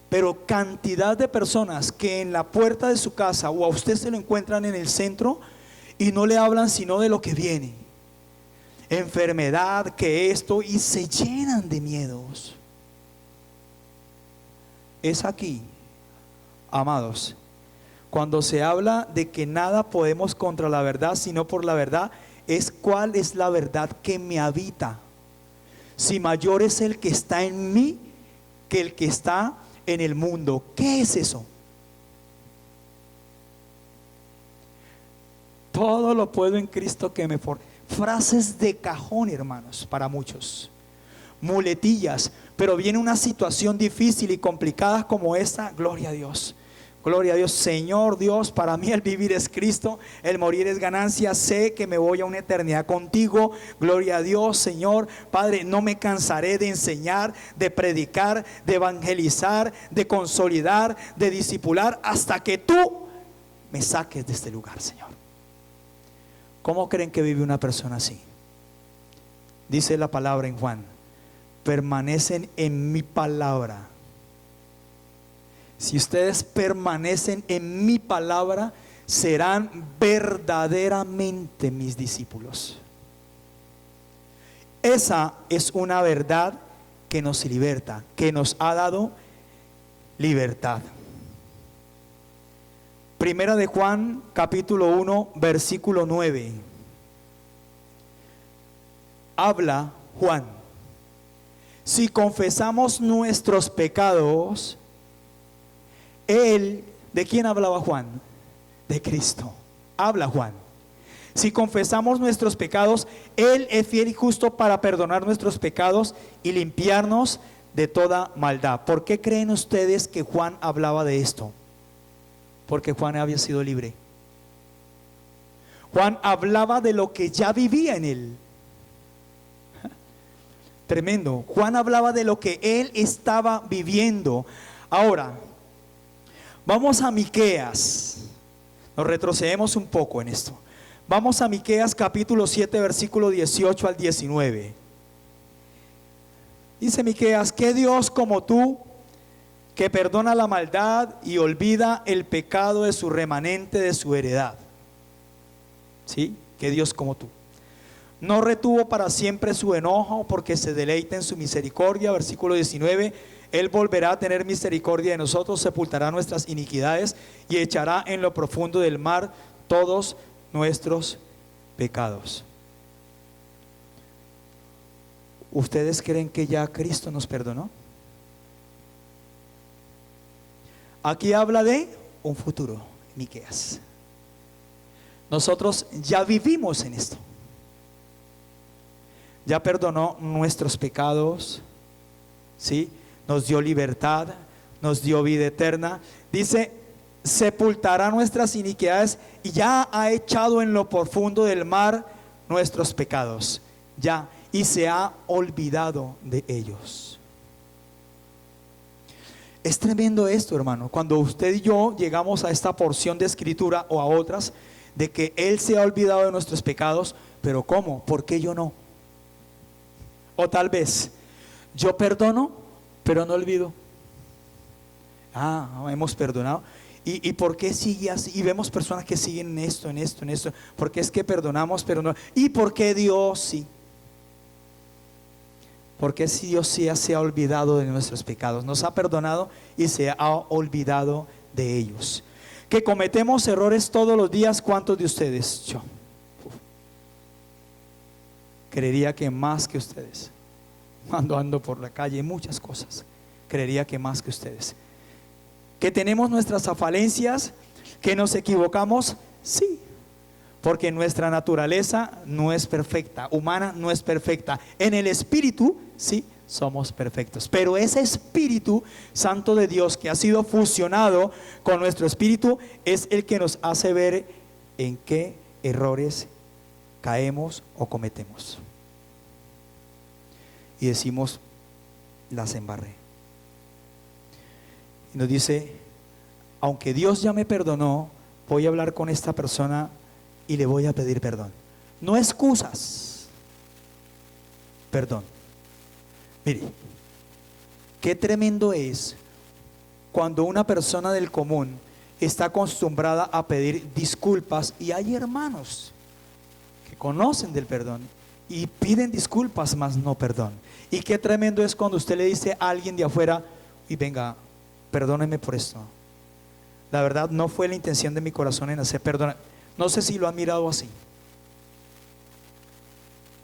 Pero cantidad de personas que en la puerta de su casa o a usted se lo encuentran en el centro y no le hablan sino de lo que viene, enfermedad, que esto, y se llenan de miedos. Es aquí, amados, cuando se habla de que nada podemos contra la verdad sino por la verdad, es cuál es la verdad que me habita. Si mayor es el que está en mí que el que está en el mundo. ¿Qué es eso? Todo lo puedo en Cristo que me fortalece. Frases de cajón, hermanos, para muchos, muletillas, pero viene una situación difícil y complicada como esta. Gloria a Dios, gloria a Dios. Señor Dios, para mí el vivir es Cristo, el morir es ganancia. Sé que me voy a una eternidad contigo. Gloria a Dios, Señor Padre, no me cansaré de enseñar, de predicar, de evangelizar, de consolidar, de discipular, hasta que tú me saques de este lugar, Señor. ¿Cómo creen que vive una persona así? Dice la palabra en Juan: permanecen en mi palabra. Si ustedes permanecen en mi palabra, serán verdaderamente mis discípulos. Esa es una verdad que nos liberta, que nos ha dado libertad. Primera de Juan, capítulo 1, versículo 9. Habla Juan: si confesamos nuestros pecados, Él, ¿de quién hablaba Juan? De Cristo. Habla Juan: si confesamos nuestros pecados, Él es fiel y justo para perdonar nuestros pecados y limpiarnos de toda maldad. ¿Por qué creen ustedes que Juan hablaba de esto? Porque Juan había sido libre. Juan hablaba de lo que ya vivía en él. Tremendo. Juan hablaba de lo que él estaba viviendo. Ahora, vamos a Miqueas. Nos retrocedemos un poco en esto. Vamos a Miqueas capítulo 7, versículo 18 al 19. Dice Miqueas: ¿qué Dios como tú, que perdona la maldad y olvida el pecado de su remanente, de su heredad? ¿Sí? ¿Qué Dios como tú? No retuvo para siempre su enojo, porque se deleita en su misericordia. Versículo 19: Él volverá a tener misericordia de nosotros, sepultará nuestras iniquidades y echará en lo profundo del mar todos nuestros pecados. ¿Ustedes creen que ya Cristo nos perdonó? Aquí habla de un futuro, Miqueas. Nosotros ya vivimos en esto. Ya perdonó nuestros pecados, ¿sí? Nos dio libertad, nos dio vida eterna. Dice: sepultará nuestras iniquidades y ya ha echado en lo profundo del mar nuestros pecados. Ya, y se ha olvidado de ellos. Es tremendo esto, hermano, cuando usted y yo llegamos a esta porción de escritura o a otras, de que Él se ha olvidado de nuestros pecados. Pero ¿cómo? ¿Por qué yo no? O tal vez yo perdono, pero no olvido. Hemos perdonado. ¿Y por qué sigue así? Y vemos personas que siguen en esto, en esto, en esto. Porque es que perdonamos, pero no. ¿Y por qué Dios sí? Porque si Dios sí se ha olvidado de nuestros pecados, nos ha perdonado y se ha olvidado de ellos. Que cometemos errores todos los días. ¿Cuántos de ustedes? Yo creería que más que ustedes. Cuando ando por la calle, muchas cosas, creería que más que ustedes. Que tenemos nuestras falencias, que nos equivocamos, sí, porque nuestra naturaleza no es perfecta, humana no es perfecta. En el espíritu sí somos perfectos, pero ese Espíritu Santo de Dios que ha sido fusionado con nuestro espíritu es el que nos hace ver en qué errores caemos o cometemos y decimos, las embarré. Y nos dice, aunque Dios ya me perdonó, voy a hablar con esta persona y le voy a pedir perdón. No excusas, perdón. Mire, qué tremendo es cuando una persona del común está acostumbrada a pedir disculpas, y hay hermanos que conocen del perdón y piden disculpas, mas no perdón. Y qué tremendo es cuando usted le dice a alguien de afuera, y venga, perdóneme por esto, la verdad no fue la intención de mi corazón en hacer perdón. No sé si lo han mirado así.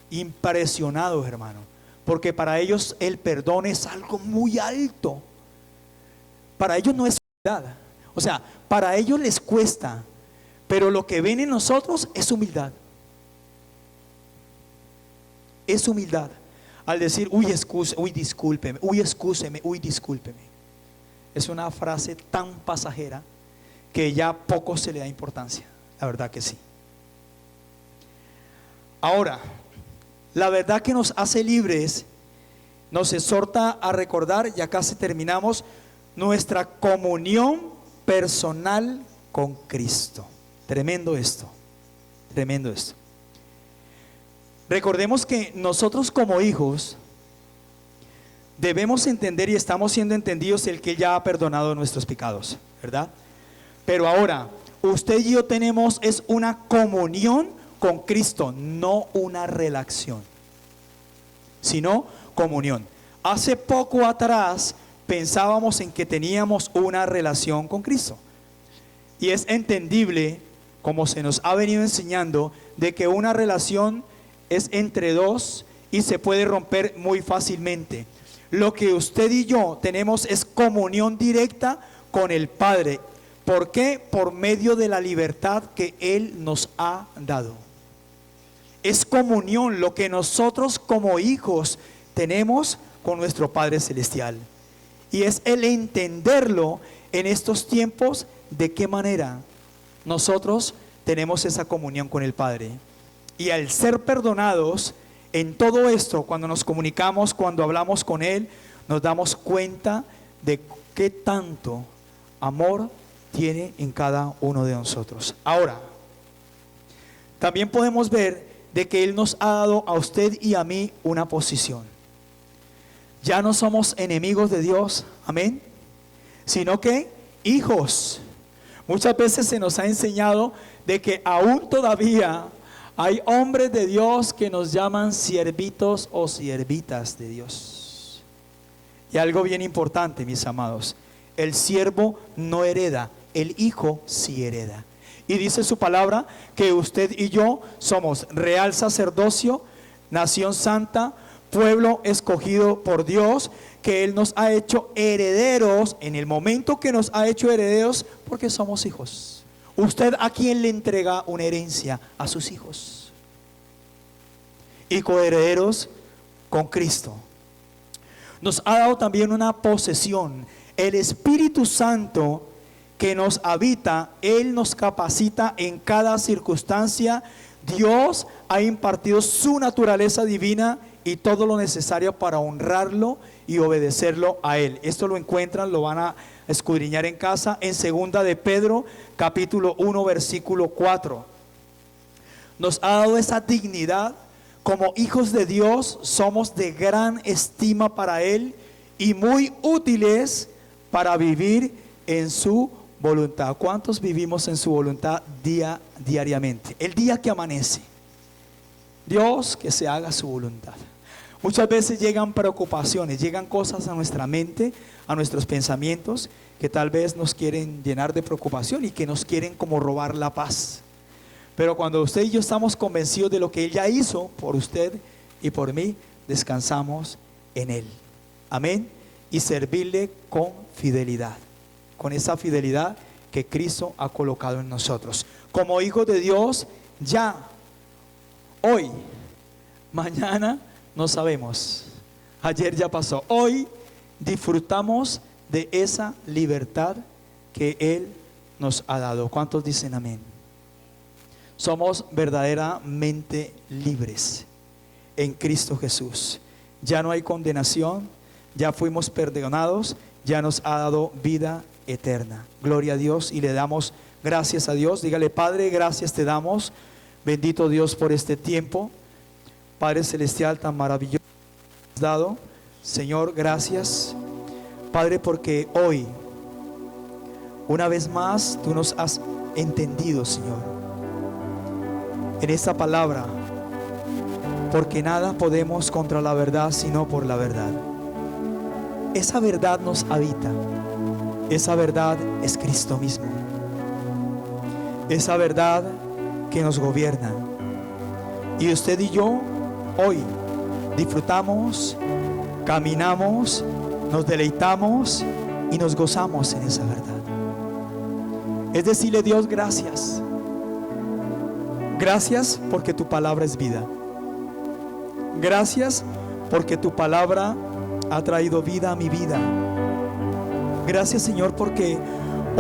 Impresionados, hermano, porque para ellos el perdón es algo muy alto. Para ellos no es humildad. O sea, para ellos les cuesta, pero lo que ven en nosotros es humildad. Es humildad. Al decir, uy, discúlpeme, uy, excúseme, uy, discúlpeme. Es una frase tan pasajera que ya poco se le da importancia. La verdad que sí. Ahora, la verdad que nos hace libres, nos exhorta a recordar, ya casi terminamos, nuestra comunión personal con Cristo. Tremendo esto, tremendo esto. Recordemos que nosotros como hijos debemos entender, y estamos siendo entendidos, el que Él ya ha perdonado nuestros pecados, ¿verdad? Pero ahora, usted y yo tenemos es una comunión con Cristo, no una relación, sino comunión. Hace poco atrás pensábamos en que teníamos una relación con Cristo, y es entendible, como se nos ha venido enseñando, de que una relación es entre dos y se puede romper muy fácilmente. Lo que usted y yo tenemos es comunión directa con el Padre. ¿Por qué? Por medio de la libertad que Él nos ha dado. Es comunión lo que nosotros como hijos tenemos con nuestro Padre Celestial. Y es el entenderlo en estos tiempos, de qué manera nosotros tenemos esa comunión con el Padre. Y al ser perdonados en todo esto, cuando nos comunicamos, cuando hablamos con Él, nos damos cuenta de qué tanto amor tiene en cada uno de nosotros. Ahora, también podemos ver de que Él nos ha dado a usted y a mí una posición. Ya no somos enemigos de Dios, amén, sino que hijos. Muchas veces se nos ha enseñado de que aún todavía hay hombres de Dios que nos llaman siervitos o siervitas de Dios. Y algo bien importante, mis amados, el siervo no hereda, el hijo sí hereda. Y dice su palabra que usted y yo somos real sacerdocio, nación santa, pueblo escogido por Dios, que Él nos ha hecho herederos. En el momento que nos ha hecho herederos, porque somos hijos. ¿Usted a quién le entrega una herencia? A sus hijos. Y coherederos con Cristo. Nos ha dado también una posesión. El Espíritu Santo que nos habita, Él nos capacita en cada circunstancia. Dios ha impartido su naturaleza divina y todo lo necesario para honrarlo y obedecerlo a Él. Esto lo encuentran, lo van a escudriñar en casa, en 2 de Pedro, capítulo 1, versículo 4. Nos ha dado esa dignidad. Como hijos de Dios somos de gran estima para Él y muy útiles para vivir en su voluntad. ¿Cuántos vivimos en su voluntad diariamente? El día que amanece, Dios, que se haga su voluntad. Muchas veces llegan preocupaciones, llegan cosas a nuestra mente, a nuestros pensamientos, que tal vez nos quieren llenar de preocupación y que nos quieren como robar la paz. Pero cuando usted y yo estamos convencidos de lo que Él ya hizo por usted y por mí, descansamos en Él. Amén. Y servirle con fidelidad, con esa fidelidad que Cristo ha colocado en nosotros. Como hijos de Dios, ya, hoy, mañana, no sabemos. Ayer ya pasó. Hoy disfrutamos de esa libertad que Él nos ha dado. ¿Cuántos dicen amén? Somos verdaderamente libres en Cristo Jesús. Ya no hay condenación, ya fuimos perdonados, ya nos ha dado vida eterna. Gloria a Dios, y le damos gracias a Dios. Dígale: Padre, gracias te damos. Bendito Dios por este tiempo. Padre celestial, tan maravilloso que has dado. Señor, gracias, Padre, porque hoy, una vez más, tú nos has entendido, Señor, en esta palabra, porque nada podemos contra la verdad sino por la verdad. Esa verdad nos habita. Esa verdad es Cristo mismo. Esa verdad que nos gobierna. Y usted y yo hoy disfrutamos, caminamos, nos deleitamos y nos gozamos en esa verdad. Es decirle: Dios, gracias. Gracias porque tu palabra es vida. Gracias porque tu palabra ha traído vida a mi vida. Gracias, Señor, porque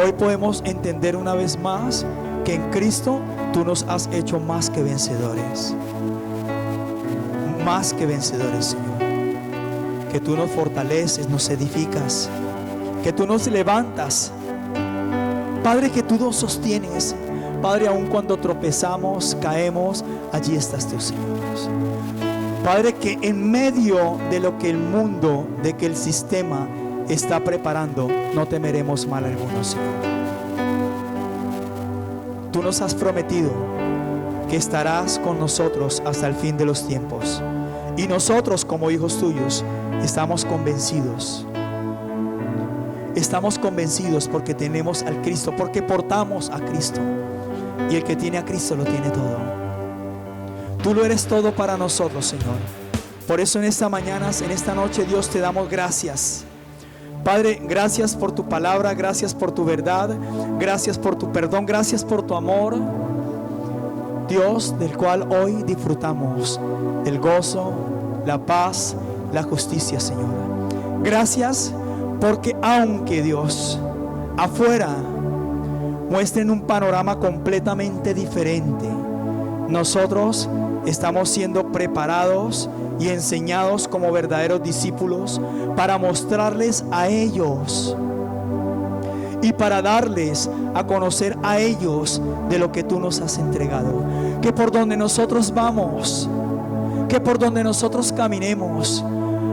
hoy podemos entender una vez más que en Cristo tú nos has hecho más que vencedores. Más que vencedores, Señor. Que tú nos fortaleces, nos edificas, que tú nos levantas, Padre, que tú nos sostienes. Padre, aun cuando tropezamos, caemos, allí estás tú, Señor. Padre, que en medio de lo que el mundo, de que el sistema está preparando, no temeremos mal alguno, Señor. Tú nos has prometido que estarás con nosotros hasta el fin de los tiempos. Y nosotros, como hijos tuyos, estamos convencidos. Estamos convencidos porque tenemos al Cristo, porque portamos a Cristo. Y el que tiene a Cristo lo tiene todo. Tú lo eres todo para nosotros, Señor. Por eso en esta mañana, en esta noche, Dios, te damos gracias. Padre, gracias por tu palabra, gracias por tu verdad, gracias por tu perdón, gracias por tu amor, Dios, del cual hoy disfrutamos el gozo, la paz, la justicia, Señor. Gracias porque aunque, Dios, afuera muestren un panorama completamente diferente, nosotros estamos siendo preparados y enseñados como verdaderos discípulos para mostrarles a ellos y para darles a conocer a ellos de lo que tú nos has entregado. Que por donde nosotros vamos, que por donde nosotros caminemos,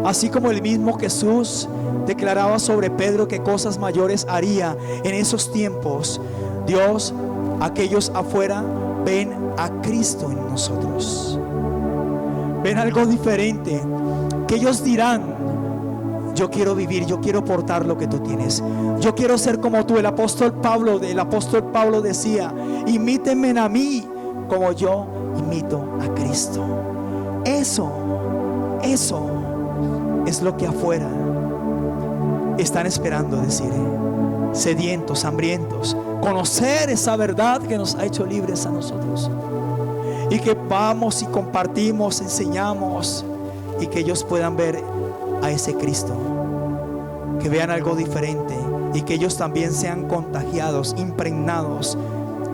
así como el mismo Jesús declaraba sobre Pedro que cosas mayores haría en esos tiempos, Dios, aquellos afuera ven a Cristo en nosotros. Ven algo diferente, que ellos dirán: yo quiero vivir, yo quiero portar lo que tú tienes, yo quiero ser como tú. El apóstol Pablo decía: imítenme a mí como yo imito a Cristo. Eso es lo que afuera están esperando decir, sedientos, hambrientos, conocer esa verdad que nos ha hecho libres a nosotros. Y que vamos y compartimos, enseñamos, y que ellos puedan ver a ese Cristo, que vean algo diferente, y que ellos también sean contagiados, impregnados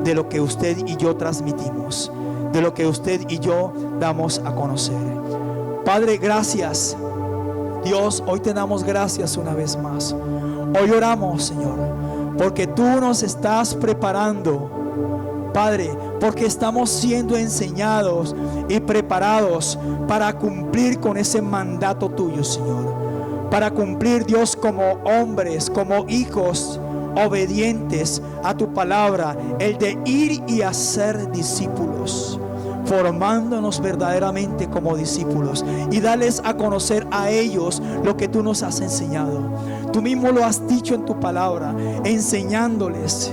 de lo que usted y yo transmitimos, de lo que usted y yo damos a conocer. Padre, gracias. Dios, hoy te damos gracias una vez más. Hoy oramos, Señor, porque tú nos estás preparando, Padre, porque estamos siendo enseñados y preparados para cumplir con ese mandato tuyo, Señor. Para cumplir, Dios, como hombres, como hijos obedientes a tu palabra, el de ir y hacer discípulos. formándonos verdaderamente como discípulos, y darles a conocer a ellos lo que tú nos has enseñado. Tú mismo lo has dicho en tu palabra, enseñándoles,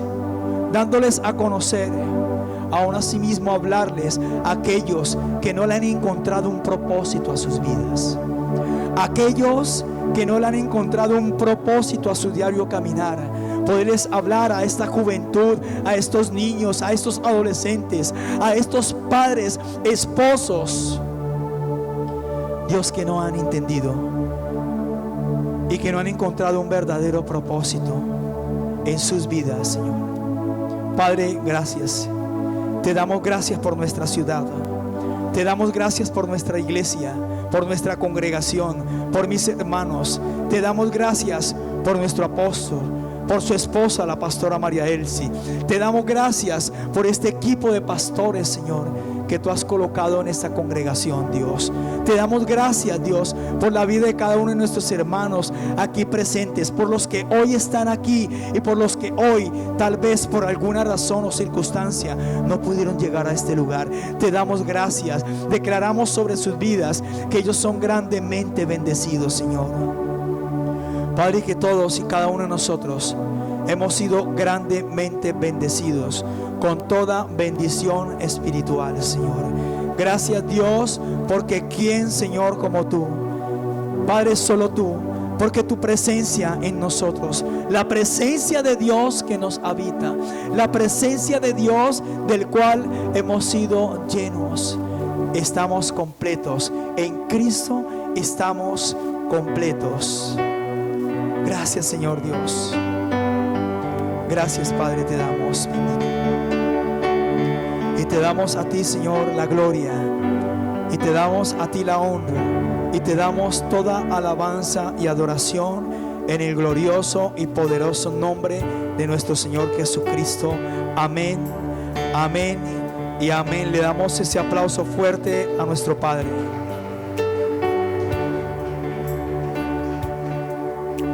dándoles a conocer, aún asimismo hablarles a aquellos que no le han encontrado un propósito a sus vidas, aquellos que no le han encontrado un propósito a su diario caminar. Poderles hablar a esta juventud, a estos niños, a estos adolescentes, a estos padres, esposos, Dios, que no han entendido y que no han encontrado un verdadero propósito en sus vidas, Señor. Padre, gracias. Te damos gracias por nuestra ciudad. Te damos gracias por nuestra iglesia, por nuestra congregación, por mis hermanos. Te damos gracias por nuestro apóstol, por su esposa, la pastora María Elsie. Te damos gracias por este equipo de pastores, Señor, que tú has colocado en esta congregación, Dios. Te damos gracias, Dios, por la vida de cada uno de nuestros hermanos aquí presentes, por los que hoy están aquí y por los que hoy, tal vez por alguna razón o circunstancia, no pudieron llegar a este lugar. Te damos gracias. Declaramos sobre sus vidas que ellos son grandemente bendecidos, Señor. Padre, que todos y cada uno de nosotros hemos sido grandemente bendecidos con toda bendición espiritual, Señor. Gracias, Dios, porque quién, Señor, como tú, Padre, solo tú, porque tu presencia en nosotros, la presencia de Dios que nos habita, la presencia de Dios del cual hemos sido llenos, estamos completos. En Cristo estamos completos. Gracias, Señor Dios. Gracias, Padre, te damos. Y te damos a ti, Señor, la gloria. Y te damos a ti la honra. Y te damos toda alabanza y adoración en el glorioso y poderoso nombre de nuestro Señor Jesucristo. Amén, amén y amén. Le damos ese aplauso fuerte a nuestro Padre.